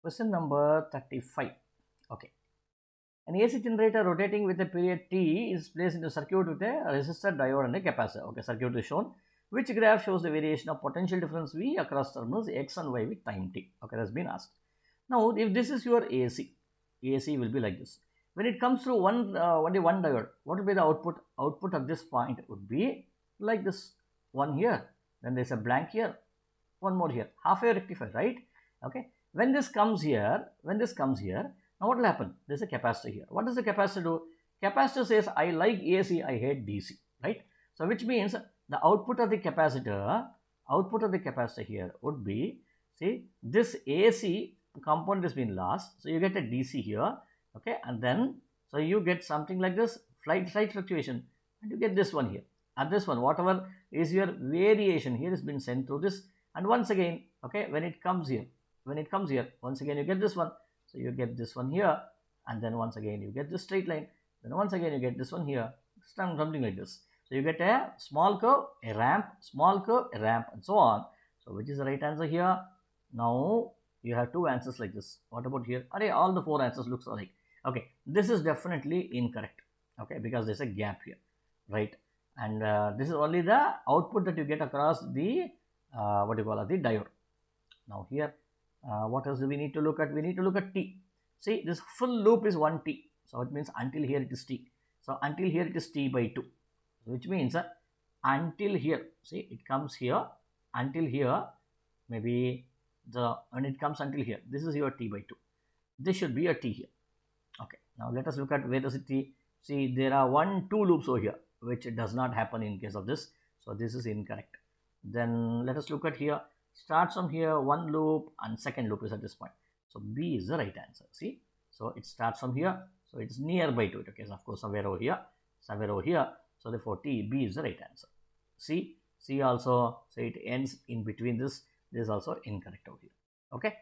Question number 35. Okay. An AC generator rotating with a period T is placed in a circuit with a resistor, diode and a capacitor. Okay, circuit is shown. Which graph shows the variation of potential difference V across terminals X and Y with time T? Okay, that's been asked. Now, if this is your AC, AC will be like this. When it comes through only one diode, what will be the output? Output at this point would be like this. One here, then there's a blank here, one more here, half a rectifier, right? Okay. When this comes here, now what will happen? There's a capacitor here. What does the capacitor do? Capacitor says, I like AC, I hate DC, right? So which means the output of the capacitor here would be, see, this AC component has been lost, so you get a DC here, okay, and then so you get something like this slight fluctuation, and you get this one here, and this one, whatever is your variation here has been sent through this, and once again, okay, when it comes here, once again you get this one, so you get this one here, and then once again you get this straight line, then once again you get this one here, something like this. So you get a small curve, a ramp, small curve, a ramp, and so on. So which is the right answer here? Now you have two answers like this. What about here? Array, all the four answers looks alike. Okay, this is definitely incorrect. Okay, because there's a gap here, right? And this is only the output that you get across the what do you call it, the diode. Now here, what else do we need to look at? We need to look at T. See, this full loop is 1 T. So it means until here it is T. So until here it is T by 2. Which means until here, see, it comes here, until here, maybe when it comes until here, this is your T by 2. This should be a T here. Okay, now let us look at where does it T. See, there are 2 loops over here, which does not happen in case of this. So this is incorrect. Then let us look at here. Starts from here, 1 loop and second loop is at this point. So B is the right answer. See, so it starts from here, so it's nearby to it. Okay, so of course somewhere over here, somewhere over here. So therefore B is the right answer. C also, so it ends in between this. This is also incorrect over here. Okay.